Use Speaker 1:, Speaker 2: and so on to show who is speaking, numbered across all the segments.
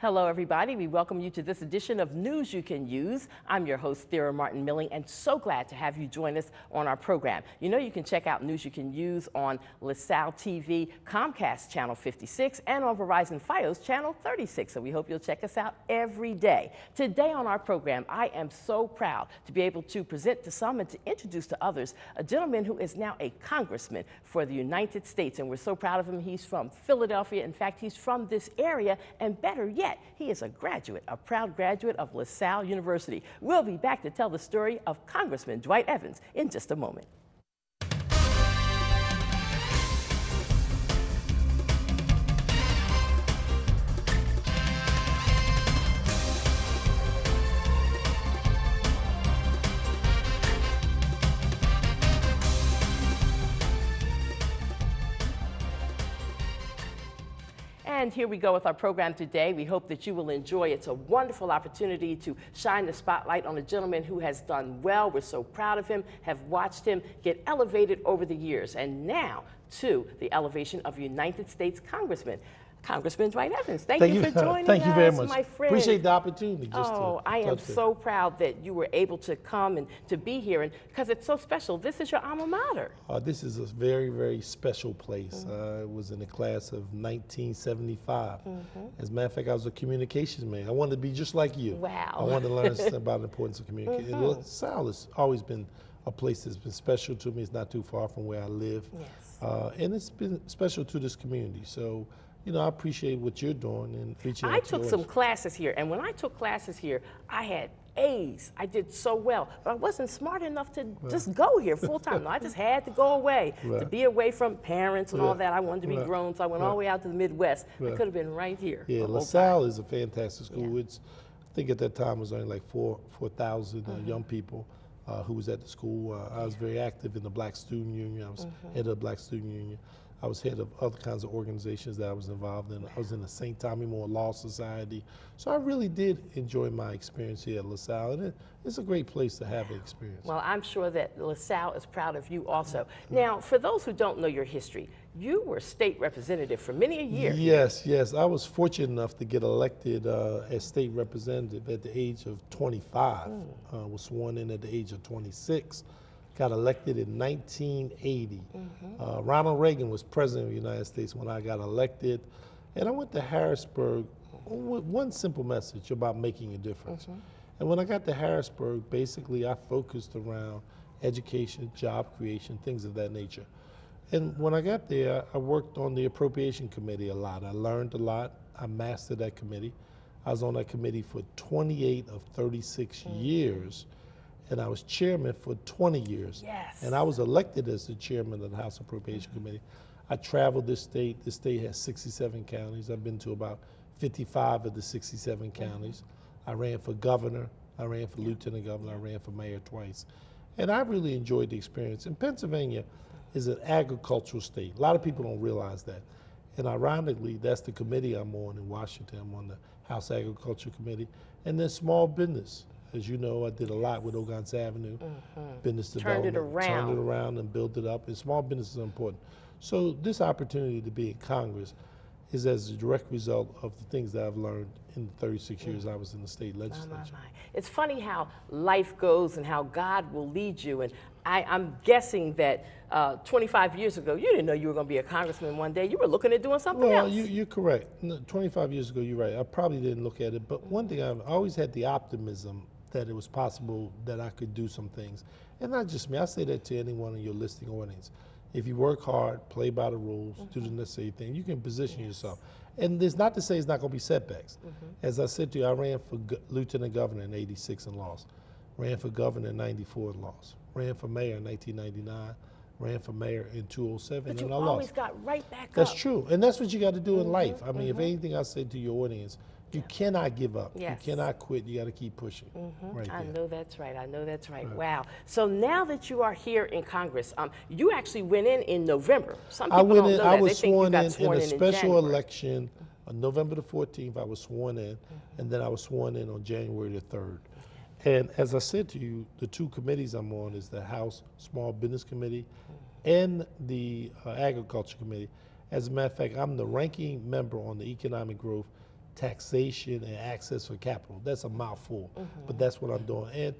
Speaker 1: Hello, everybody. We welcome you to this edition of News You Can Use. I'm your host, Thera Martin Milling, and so glad to have you join us on our program. You know, you can check out News You Can Use on LaSalle TV, Comcast Channel 56, and on Verizon Fios Channel 36. So we hope you'll check us out every day. Today on our program, I am so proud to be able to present to some and to introduce to others a gentleman who is now a congressman for the United States. And we're so proud of him. He's from Philadelphia. In fact, he's from this area, and better yet, he is a graduate, a proud graduate of LaSalle University. We'll be back to tell the story of Congressman Dwight Evans in just a moment. And here we go with our program today. We hope that you will enjoy. It's a wonderful opportunity to shine the spotlight on a gentleman who has done well. We're so proud of him, have watched him get elevated over the years, and now to the elevation of United States Congressman. Congressman Dwight Evans, thank you for joining us,
Speaker 2: Thank you very much.
Speaker 1: My friend.
Speaker 2: Appreciate the opportunity.
Speaker 1: I am so proud that you were able to come and to be here, and because it's so special. This is your alma mater.
Speaker 2: This is a very, very special place. I was in the class of 1975. As a matter of fact, I was a communications man. I wanted to be just like you.
Speaker 1: Wow.
Speaker 2: I wanted to learn about the importance of communication. LaSalle has always been a place that's been special to me. It's not too far from where I live.
Speaker 1: Yes.
Speaker 2: And it's been special to this community. So, you know, I appreciate what you're doing and reaching out to
Speaker 1: I took some classes here, and when I took classes here, I had A's. I did so well, but I wasn't smart enough to just go here full time. No, I just had to go away, to be away from parents and all that. I wanted to be grown, so I went all the way out to the Midwest. I could have been right here.
Speaker 2: Yeah, LaSalle is a fantastic school. It's, I think at that time it was only like 4,000 young people who was at the school. I was very active in the Black Student Union. I was head of the Black Student Union. I was head of other kinds of organizations that I was involved in. I was in the St. Tommy Moore Law Society. So I really did enjoy my experience here at LaSalle, and it's a great place to have an experience.
Speaker 1: Well, I'm sure that LaSalle is proud of you also. Now, for those who don't know your history, you were state representative for many a year.
Speaker 2: Yes, yes. I was fortunate enough to get elected as state representative at the age of 25. Was sworn in at the age of 26. Got elected in 1980. Ronald Reagan was president of the United States when I got elected. And I went to Harrisburg with one simple message about making a difference. And when I got to Harrisburg, basically I focused around education, job creation, things of that nature. And when I got there, I worked on the appropriation committee a lot. I learned a lot. I mastered that committee. I was on that committee for 28 of 36 years. And I was chairman for 20 years.
Speaker 1: Yes.
Speaker 2: And I was elected as the chairman of the House Appropriation Committee. I traveled this state. The state has 67 counties. I've been to about 55 of the 67 counties. I ran for governor. I ran for lieutenant governor. I ran for mayor twice. And I really enjoyed the experience. And Pennsylvania is an agricultural state. A lot of people don't realize that. And ironically, that's the committee I'm on in Washington. I'm on the House Agriculture Committee. And then small business. As you know, I did a lot with Ogontz Avenue, business development. Turned it around and built it up. And small businesses are important. So this opportunity to be in Congress is as a direct result of the things that I've learned in the 36 years I was in the state legislature.
Speaker 1: It's funny how life goes and how God will lead you. And I'm guessing that 25 years ago, you didn't know you were going to be a congressman one day. You were looking at doing something else.
Speaker 2: Well, you're correct. No, 25 years ago, you're right. I probably didn't look at it. But one thing, I've always had the optimism that it was possible that I could do some things. And not just me, I say that to anyone in your listening audience. If you work hard, play by the rules, do the necessary thing, you can position yourself. And there's not to say it's not gonna be setbacks. As I said to you, I ran for lieutenant governor in 86 and lost. Ran for governor in 94 and lost. Ran for mayor in 1999. Ran for mayor in 2007 and I lost.
Speaker 1: But you always got right back up.
Speaker 2: That's true, and that's what you gotta do in life. I mean, if anything I say to your audience, you cannot give up. You cannot quit. You got to keep pushing. Right there.
Speaker 1: I know that's right. I know that's right. Wow. So now that you are here in Congress, you actually went in November. Some people don't know that.
Speaker 2: I was
Speaker 1: they think you got
Speaker 2: sworn in a special
Speaker 1: January.
Speaker 2: election on November the 14th. I was sworn in, and then I was sworn in on January the 3rd. And as I said to you, the two committees I'm on is the House Small Business Committee and the Agriculture Committee. As a matter of fact, I'm the ranking member on the Economic Growth taxation, and access for capital. That's a mouthful, but that's what I'm doing.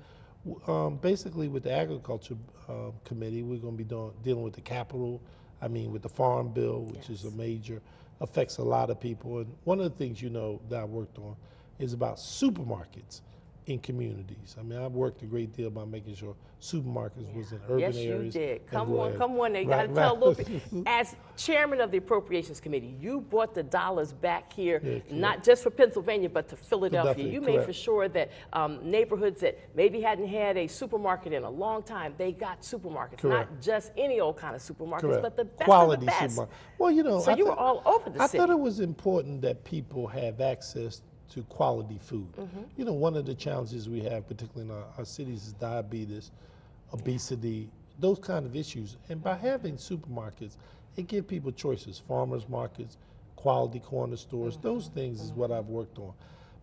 Speaker 2: And basically with the Agriculture Committee, we're going to be dealing with the capital, with the Farm Bill, which is a major, affects a lot of people. And one of the things, that I worked on is about supermarkets in communities. I've worked a great deal about making sure supermarkets was in urban areas.
Speaker 1: Yes, you did. Come on. Now you got to tell a little bit. As chairman of the Appropriations Committee, you brought the dollars back here, not just for Pennsylvania, but to Philadelphia. You made for sure that neighborhoods that maybe hadn't had a supermarket in a long time, they got supermarkets. Not just any old kind of supermarkets, but the best of the best.
Speaker 2: Well,
Speaker 1: so you were all over the city.
Speaker 2: I thought it was important that people have access to quality food. One of the challenges we have, particularly in our cities, is diabetes, obesity, those kind of issues. And by having supermarkets, it gives people choices, farmers markets, quality corner stores, those things is what I've worked on.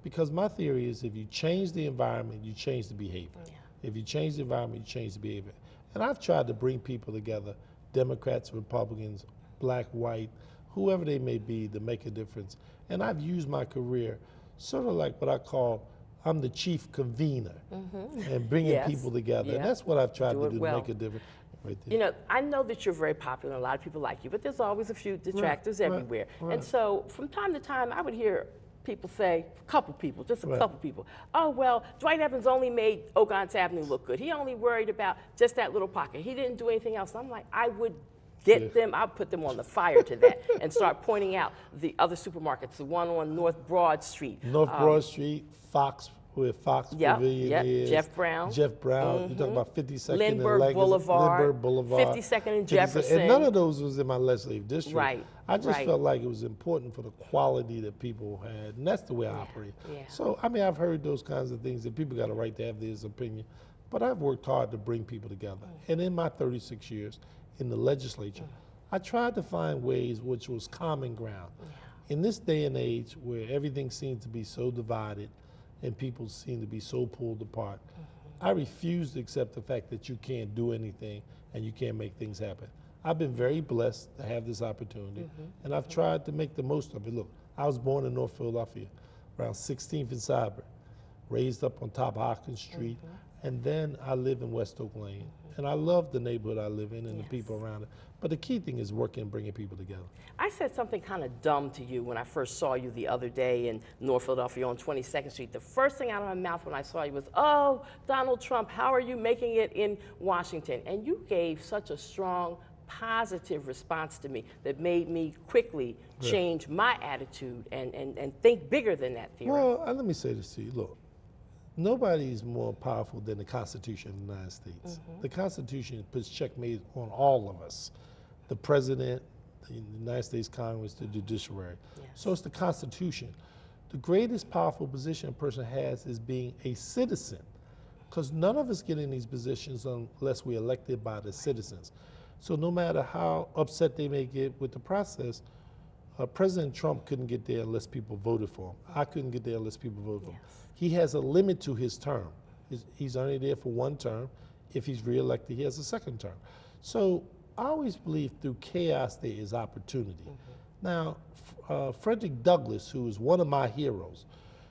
Speaker 2: Because my theory is if you change the environment, you change the behavior. If you change the environment, you change the behavior. And I've tried to bring people together, Democrats, Republicans, black, white, whoever they may be, to make a difference. And I've used my career sort of like what I call, I'm the chief convener and bringing people together. And that's what I've tried to do to make a difference. Right there.
Speaker 1: I know that you're very popular and a lot of people like you, but there's always a few detractors everywhere. And so from time to time, I would hear people say, a couple people, oh, well, Dwight Evans only made Ogontz Avenue look good. He only worried about just that little pocket. He didn't do anything else. I'm like, I would get them, I'll put them on the fire to that and start pointing out the other supermarkets, the one on North Broad Street.
Speaker 2: North Broad Street, Fox, where Fox Pavilion is.
Speaker 1: Jeff Brown.
Speaker 2: You're talking about 52nd
Speaker 1: Lindbergh
Speaker 2: and
Speaker 1: Boulevard,
Speaker 2: Boulevard.
Speaker 1: 52nd and Jefferson.
Speaker 2: And none of those was in my legislative district.
Speaker 1: Right.
Speaker 2: I just felt like it was important for the quality that people had, and that's the way I operate. So, I've heard those kinds of things, that people got a right to have their opinion, but I've worked hard to bring people together. And in my 36 years, in the legislature, I tried to find ways which was common ground. In this day and age where everything seems to be so divided and people seem to be so pulled apart, I refuse to accept the fact that you can't do anything and you can't make things happen. I've been very blessed to have this opportunity, and I've tried to make the most of it. Look, I was born in North Philadelphia, around 16th and Cyber, raised up on top of Hopkins Street, and then I live in West Oak Lane. And I love the neighborhood I live in and the people around it. But the key thing is working and bringing people together.
Speaker 1: I said something kind of dumb to you when I first saw you the other day in North Philadelphia on 22nd Street. The first thing out of my mouth when I saw you was, oh, Donald Trump, how are you making it in Washington? And you gave such a strong, positive response to me that made me quickly change my attitude and think bigger than that theory.
Speaker 2: Well, let me say this to you. Look. Nobody is more powerful than the Constitution of the United States. The Constitution puts checkmate on all of us, the President, the United States Congress, the judiciary. So it's the Constitution. The greatest powerful position a person has is being a citizen, because none of us get in these positions unless we're elected by the citizens. So no matter how upset they may get with the process, President Trump couldn't get there unless people voted for him. I couldn't get there unless people voted for him. He has a limit to his term. He's only there for one term. If he's reelected, he has a second term. So I always believe through chaos there is opportunity. Now, Frederick Douglass, who is one of my heroes,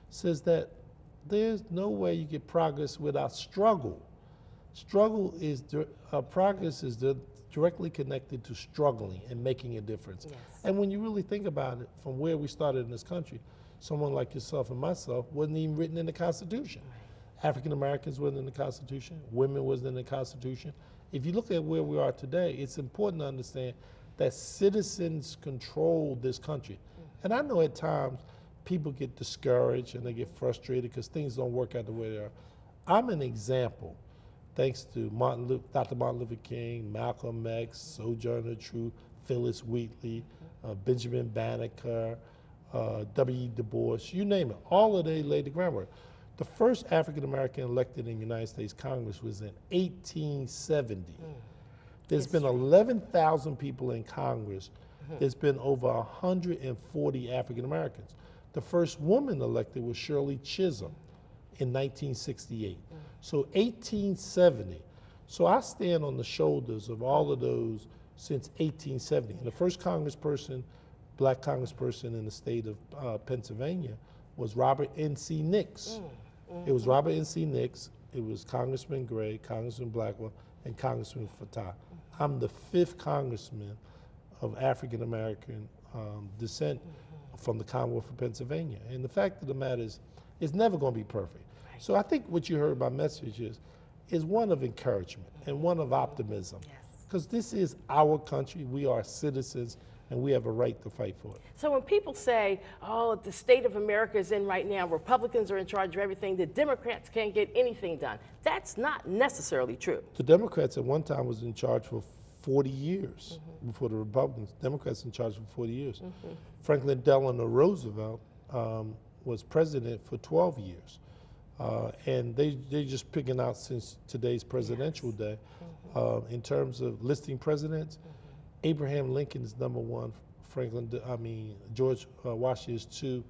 Speaker 2: says that there's no way you get progress without struggle. Progress is directly connected to struggling and making a difference. And when you really think about it, from where we started in this country, someone like yourself and myself wasn't even written in the Constitution. African Americans wasn't in the Constitution, women wasn't in the Constitution. If you look at where we are today, it's important to understand that citizens control this country. And I know at times people get discouraged and they get frustrated because things don't work out the way they are. I'm an example, thanks to Dr. Martin Luther King, Malcolm X, Sojourner Truth, Phyllis Wheatley, Benjamin Banneker, W. Du Bois, you name it. All of they laid the groundwork. The first African American elected in the United States Congress was in 1870. There's been 11,000 people in Congress. There's been over 140 African Americans. The first woman elected was Shirley Chisholm in 1968. So 1870. So I stand on the shoulders of all of those since 1870. And the first congressperson black congressperson in the state of Pennsylvania was Robert N.C. Nix. It was Robert N.C. Nix, it was Congressman Gray, Congressman Blackwell, and Congressman Fattah. I'm the 5th congressman of African American descent from the Commonwealth of Pennsylvania. And the fact of the matter is, it's never going to be perfect. So I think what you heard my message is one of encouragement and one of optimism. Because this is our country, we are citizens, and we have a right to fight for it.
Speaker 1: So when people say, oh, the state of America is in right now, Republicans are in charge of everything, the Democrats can't get anything done, that's not necessarily true.
Speaker 2: The Democrats at one time was in charge for 40 years before the Republicans. Democrats in charge for 40 years. Franklin Delano Roosevelt was president for 12 years. And they're just picking out since today's presidential day. In terms of listing presidents, Abraham Lincoln is number 1, George Washington is 2,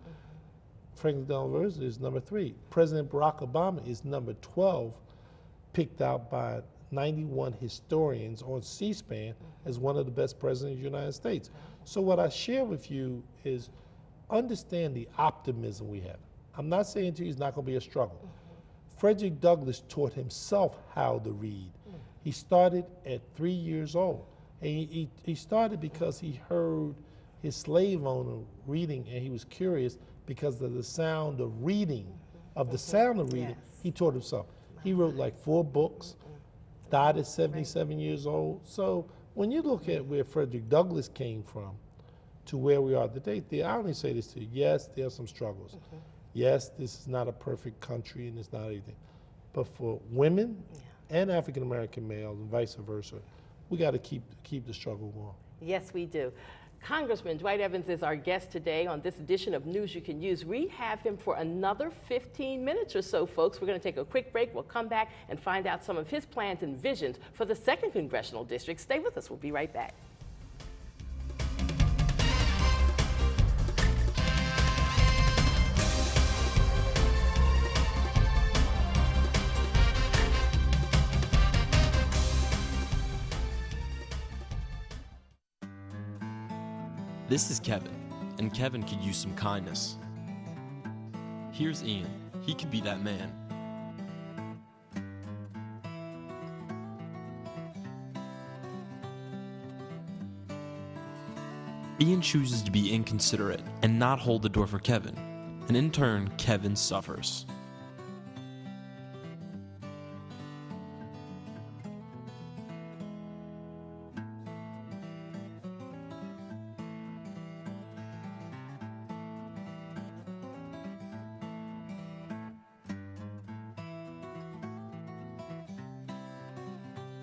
Speaker 2: Franklin Delano Roosevelt is number 3. President Barack Obama is number 12, picked out by 91 historians on C-SPAN as one of the best presidents of the United States. So what I share with you is understand the optimism we have. I'm not saying to you it's not going to be a struggle. Frederick Douglass taught himself how to read. He started at 3 years old. And he started because he heard his slave owner reading, and he was curious because of the sound of reading, he taught himself. He wrote like 4 books, died at 77 years old. So when you look at where Frederick Douglass came from to where we are today, I only say this to you, yes, there are some struggles. Yes, this is not a perfect country and it's not anything. But for women and African American males and vice versa, we got to keep the struggle going.
Speaker 1: Yes, we do. Congressman Dwight Evans is our guest today on this edition of News You Can Use. We have him for another 15 minutes or so, folks. We're going to take a quick break. We'll come back and find out some of his plans and visions for the 2nd Congressional District. Stay with us. We'll be right back.
Speaker 3: This is Kevin, and Kevin could use some kindness. Here's Ian. He could be that man. Ian chooses to be inconsiderate and not hold the door for Kevin, and in turn, Kevin suffers.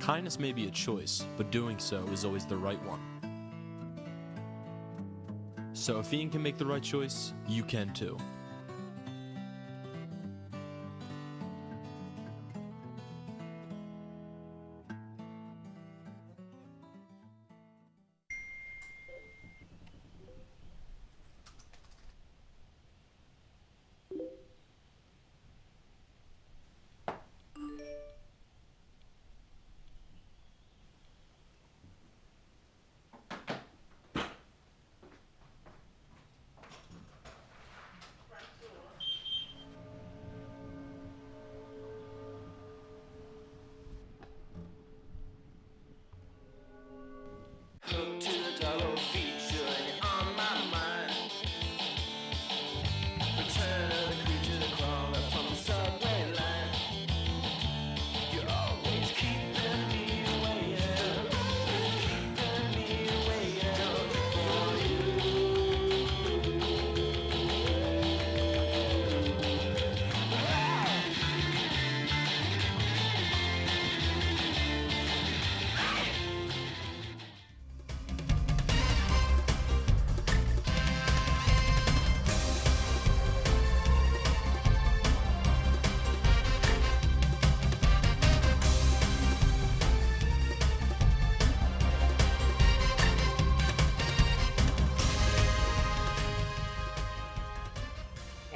Speaker 3: Kindness may be a choice, but doing so is always the right one. So if Ian can make the right choice, you can too.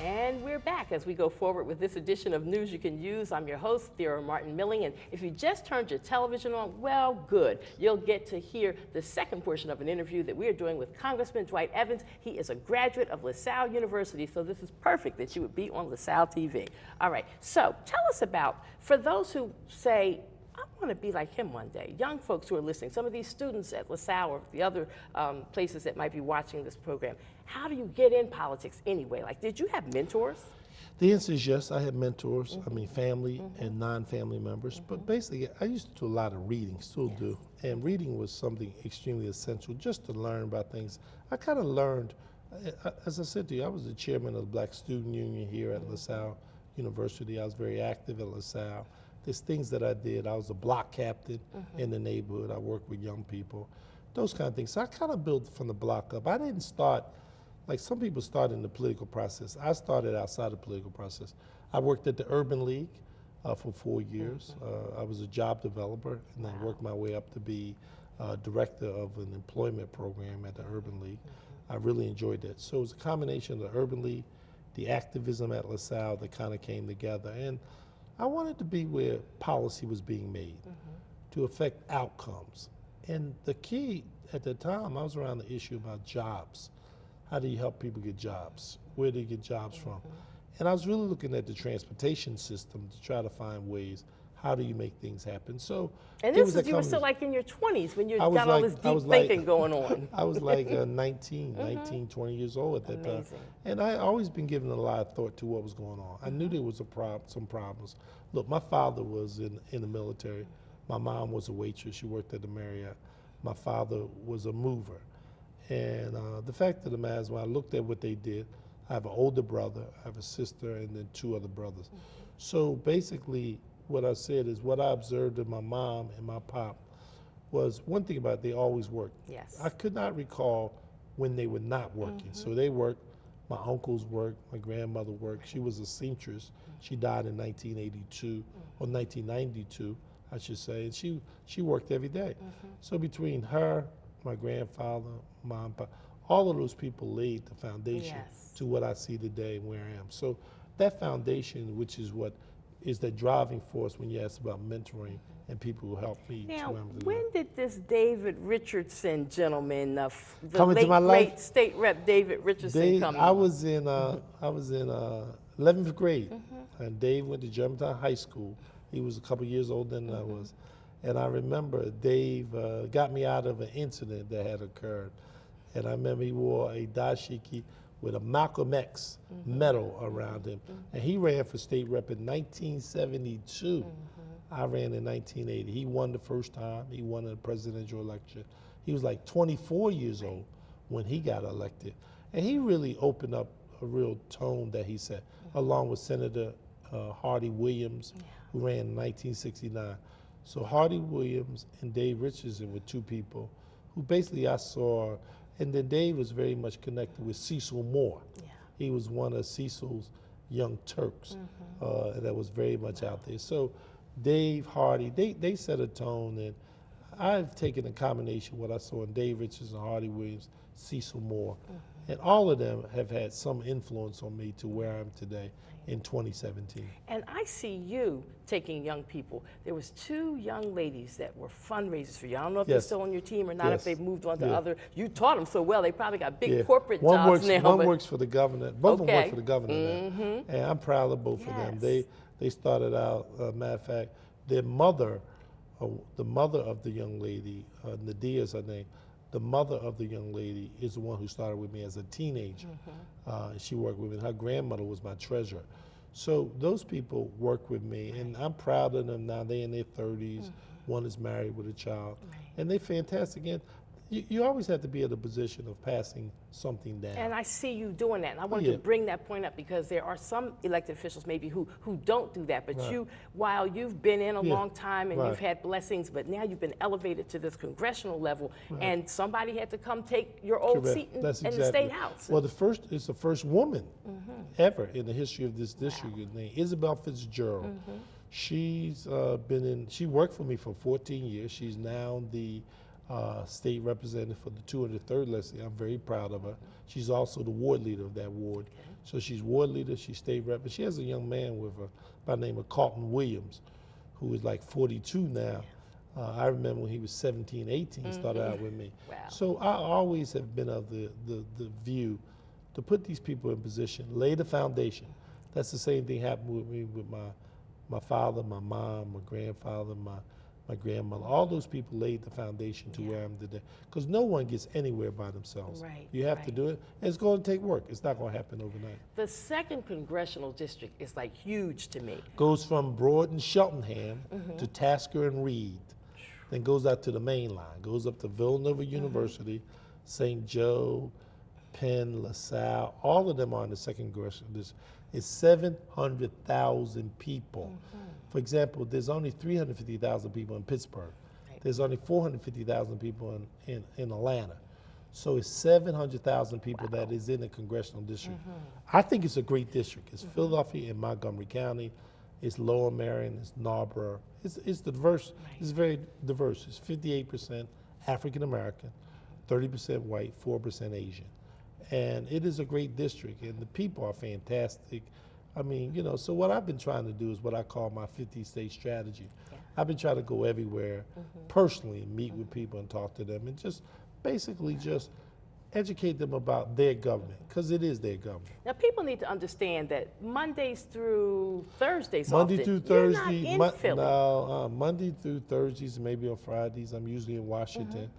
Speaker 1: And we're back as we go forward with this edition of News You Can Use. I'm your host, Thera Martin Milling, and if you just turned your television on, well, good. You'll get to hear the second portion of an interview that we are doing with Congressman Dwight Evans. He is a graduate of LaSalle University, so this is perfect that you would be on LaSalle TV. All right, so tell us about, for those who say, I want to be like him one day, young folks who are listening, some of these students at LaSalle or the other places that might be watching this program, how do you get in politics anyway? Like, did you have mentors?
Speaker 2: The answer is yes, I had mentors, I mean family and non-family members, but basically I used to do a lot of reading, still do, and reading was something extremely essential just to learn about things. I kind of learned, as I said to you, I was the chairman of the Black Student Union here at LaSalle University. I was very active at LaSalle. There's things that I did. I was a block captain in the neighborhood. I worked with young people, those kind of things. So I kind of built from the block up. I didn't start, like some people start in the political process. I started outside the political process. I worked at the Urban League for 4 years. I was a job developer and then worked my way up to be director of an employment program at the Urban League. I really enjoyed that. So it was a combination of the Urban League, the activism at LaSalle that kind of came together. And I wanted to be where policy was being made to affect outcomes. And the key at the time, I was around the issue about jobs. How do you help people get jobs? Where do you get jobs from? And I was really looking at the transportation system to try to find ways, how do you make things happen? So,
Speaker 1: and this was, you were still like in your 20s when you got
Speaker 2: like,
Speaker 1: all this deep thinking going on.
Speaker 2: I was like 19, 20 years old at that time. And I always been giving a lot of thought to what was going on. I knew there was some problems. Look, my father was in the military. My mom was a waitress. She worked at the Marriott. My father was a mover. And the fact of the matter is, when I looked at what they did, I have an older brother, I have a sister, and then 2 other brothers. So basically, what I said is what I observed in my mom and my pop was one thing about it, they always worked.
Speaker 1: Yes.
Speaker 2: I could not recall when they were not working. So they worked, my uncles worked, my grandmother worked. She was a seamstress. She died in 1982, or 1992, I should say, and she worked every day. So between her, my grandfather, mom, pop, all of those people laid the foundation to what I see today and where I am. So that foundation, which is what is the driving force when you ask about mentoring and people who help me.
Speaker 1: Now, when did this David Richardson gentleman, the
Speaker 2: come into my life?
Speaker 1: Late State Rep David Richardson, come in?
Speaker 2: I was in 11th grade, and Dave went to Germantown High School. He was a couple years older than I was. And I remember Dave got me out of an incident that had occurred. And I remember he wore a dashiki with a Malcolm X medal around him. And he ran for state rep in 1972. I ran in 1980. He won the first time. He won the presidential election. He was like 24 years old when he got elected. And he really opened up a real tone that he set, along with Senator Hardy Williams, who ran in 1969. So Hardy Williams and Dave Richardson were 2 people who basically I saw. And then Dave was very much connected with Cecil Moore. He was one of Cecil's young Turks that was very much out there. So Dave, Hardy, they set a tone, and I've taken a combination of what I saw in Dave Richardson, Hardy Williams, Cecil Moore, and all of them have had some influence on me to where I am today in 2017.
Speaker 1: And I see you taking young people. There was 2 young ladies that were fundraisers for you. I don't know if they're still on your team or not, if they've moved on to other. You taught them so well, they probably got big corporate jobs now.
Speaker 2: One works for the governor. Both of them work for the governor now. And I'm proud of both of them. They started out, matter of fact, their mother, the mother of the young lady, Nadia is her name, the mother of the young lady is the one who started with me as a teenager. She worked with me. Her grandmother was my treasurer. So those people work with me, and I'm proud of them now. They're in their 30s. One is married with a child, and they're fantastic. And you always have to be in a position of passing something down.
Speaker 1: And I see you doing that. And I wanted to bring that point up because there are some elected officials maybe who don't do that. But you, while you've been in a long time and you've had blessings, but now you've been elevated to this congressional level, and somebody had to come take your old seat in the State House.
Speaker 2: Well, it's the first woman ever in the history of this district named Isabel Fitzgerald. She's she worked for me for 14 years. She's now the state representative for the 203rd legislature. I'm very proud of her. She's also the ward leader of that ward. So she's ward leader, she's state rep, but she has a young man with her by the name of Carlton Williams, who is like 42 now. I remember when he was 17, 18, started out with me.
Speaker 1: Wow.
Speaker 2: So I always have been of the view to put these people in position, lay the foundation. That's the same thing happened with me with my father, my mom, my grandfather, my grandmother. All those people laid the foundation to where I am today. Because no one gets anywhere by themselves.
Speaker 1: Right,
Speaker 2: You have to do it. And it's going to take work. It's not going to happen overnight.
Speaker 1: The 2nd congressional district is like huge to me.
Speaker 2: Goes from Broad and Cheltenham to Tasker and Reed. Then goes out to the main line. Goes up to Villanova University, St. Joe, Penn, LaSalle. All of them are in the 2nd congressional district. It's 700,000 people. For example, there's only 350,000 people in Pittsburgh. There's only 450,000 people in Atlanta. So it's 700,000 people that is in the congressional district. I think it's a great district. It's Philadelphia and Montgomery County. It's Lower Marion, it's Narborough. It's diverse, it's very diverse. It's 58% African American, 30% white, 4% Asian. And it is a great district, and the people are fantastic. I mean, you know, so what I've been trying to do is what I call my 50-state strategy. I've been trying to go everywhere personally and meet with people and talk to them and just basically just educate them about their government, because it is their government.
Speaker 1: Now, people need to understand that Mondays through Thursdays
Speaker 2: Monday through Thursday,
Speaker 1: you're not in Philly.
Speaker 2: Monday through Thursdays, and maybe on Fridays, I'm usually in Washington.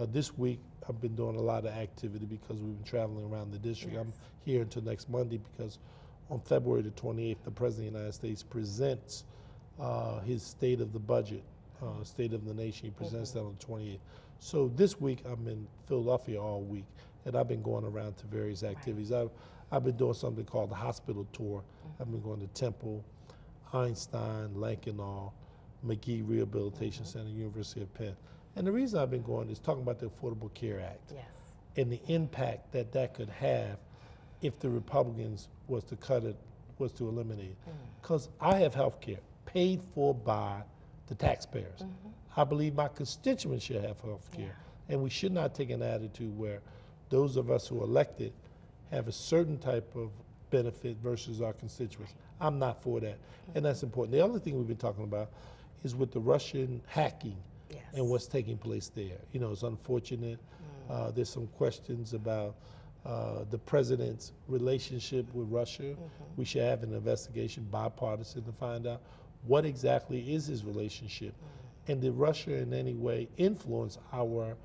Speaker 2: This week, I've been doing a lot of activity because we've been traveling around the district. I'm here until next Monday because on February the 28th, the President of the United States presents his State of the Budget, State of the Nation. He presents that on the 28th. So this week, I'm in Philadelphia all week, and I've been going around to various activities. I've been doing something called the hospital tour. I've been going to Temple, Einstein, Lankenau, McGee Rehabilitation Center, University of Penn. And the reason I've been going is talking about the Affordable Care Act and the impact that that could have if the Republicans was to cut it, was to eliminate it. Because I have health care paid for by the taxpayers. I believe my constituents should have health care. And we should not take an attitude where those of us who are elected have a certain type of benefit versus our constituents. I'm not for that. And that's important. The other thing we've been talking about is with the Russian hacking and what's taking place there. You know, it's unfortunate. There's some questions about the president's relationship with Russia. We should have an investigation, bipartisan, to find out what exactly is his relationship. And did Russia in any way influence our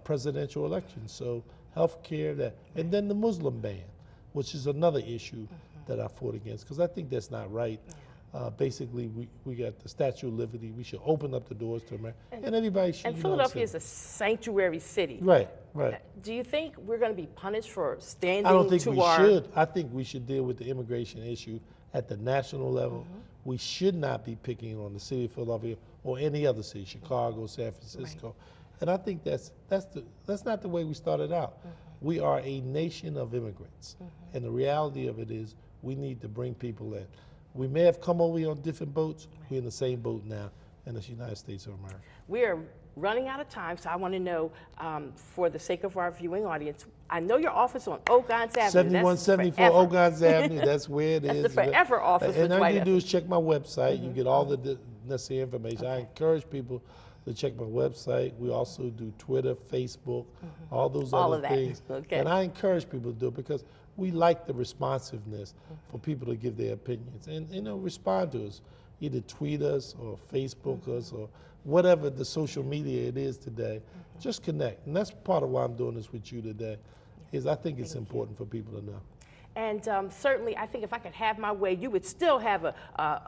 Speaker 2: presidential election? So health care, and then the Muslim ban, which is another issue that I fought against, because I think that's not right. Basically, we got the Statue of Liberty. We should open up the doors to America, and everybody should.
Speaker 1: And Philadelphia is a sanctuary city.
Speaker 2: Right, right.
Speaker 1: Do you think we're going to be punished for standing?
Speaker 2: I don't think we should. I think we should deal with the immigration issue at the national level. We should not be picking on the city of Philadelphia or any other city, Chicago, San Francisco. And I think that's not the way we started out. We are a nation of immigrants, and the reality of it is we need to bring people in. We may have come over here on different boats. We're in the same boat now in the United States of America.
Speaker 1: We are running out of time, so I want to know, for the sake of our viewing audience, I know your office on Ogons Avenue.
Speaker 2: 7174 Ogons Avenue, that's where it is.
Speaker 1: That's the forever office.
Speaker 2: And all you do is check my website. You get all the necessary information. I encourage people to check my website. We also do Twitter, Facebook, all those other things. And I encourage people to do it because we like the responsiveness for people to give their opinions and, you know, respond to us. Either tweet us or Facebook us or whatever the social media it is today. Just connect. And that's part of why I'm doing this with you today, is I think it's important for people to know.
Speaker 1: And certainly, I think if I could have my way, you would still have a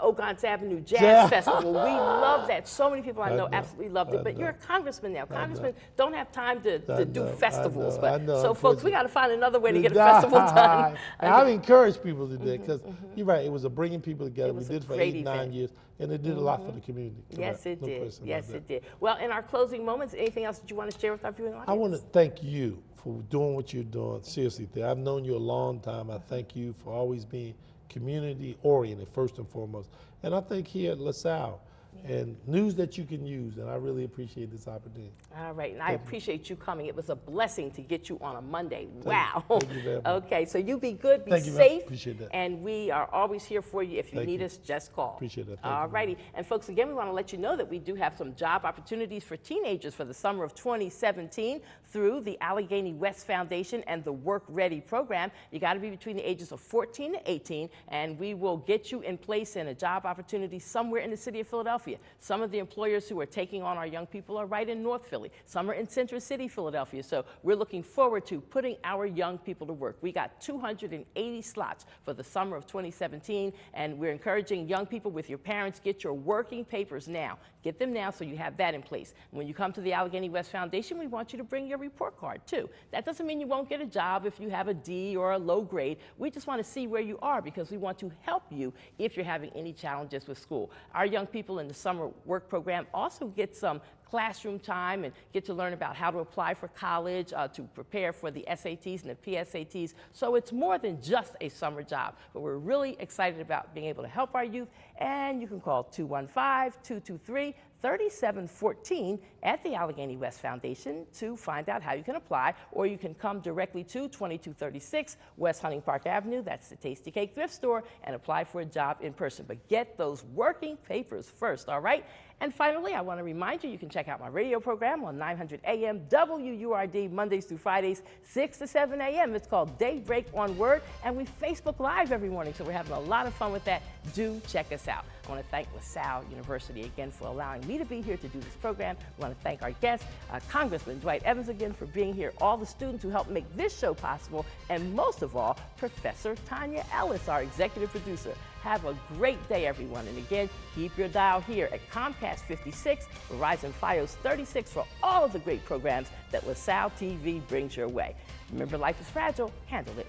Speaker 1: Ogons Avenue Jazz Festival. We love that. So many people I know absolutely loved it. But you're a congressman now. Congressmen don't have time to do festivals. So, folks, we got to find another way to get a festival done.
Speaker 2: I encourage people to do that because you're right. It was a bringing people together. We did it for 8, 9 years, and it did a lot for the community.
Speaker 1: Yes, it did. Yes, it did. Well, in our closing moments, anything else that you want to share with our viewing audience?
Speaker 2: I want to thank you for doing what you're doing. Seriously, I've known you a long time. I thank you for always being community oriented, first and foremost. And I think here at LaSalle, and news that you can use, and I really appreciate this opportunity.
Speaker 1: All right, and I appreciate you coming. It was a blessing to get you on a Monday.
Speaker 2: Wow. Thank you very much.
Speaker 1: Okay, so you be good, be
Speaker 2: Thank you,
Speaker 1: safe,
Speaker 2: appreciate that.
Speaker 1: and we are always here for you. If you need us, just call.
Speaker 2: Appreciate that.
Speaker 1: All righty, and folks, again, we want to let you know that we do have some job opportunities for teenagers for the summer of 2017 through the Allegheny West Foundation and the Work Ready program. You got to be between the ages of 14 to 18, and we will get you in place in a job opportunity somewhere in the city of Philadelphia. Some of the employers who are taking on our young people are right in North Philly. Some are in Center City, Philadelphia. So we're looking forward to putting our young people to work. We got 280 slots for the summer of 2017, and we're encouraging young people with your parents, get your working papers now. Get them now so you have that in place. When you come to the Allegheny West Foundation, we want you to bring your report card too. That doesn't mean you won't get a job if you have a D or a low grade. We just want to see where you are because we want to help you if you're having any challenges with school. Our young people in the summer work program also get some classroom time and get to learn about how to apply for college, to prepare for the SATs and the PSATs. So it's more than just a summer job, but we're really excited about being able to help our youth. And you can call 215-223-3714 at the Allegheny West Foundation to find out how you can apply, or you can come directly to 2236 West Hunting Park Avenue, that's the Tasty Cake Thrift Store, and apply for a job in person. But get those working papers first, all right? And finally, I want to remind you, you can check out my radio program on 900 AM WURD Mondays through Fridays, 6 to 7 a.m. It's called Daybreak on Word, and we Facebook Live every morning, so we're having a lot of fun with that. Do check us out. I want to thank LaSalle University again for allowing me to be here to do this program. I want to thank our guest, Congressman Dwight Evans, again for being here, all the students who helped make this show possible, and most of all, Professor Tanya Ellis, our executive producer. Have a great day, everyone. And again, keep your dial here at Comcast 56, Verizon Fios 36 for all of the great programs that LaSalle TV brings your way. Remember, life is fragile. Handle it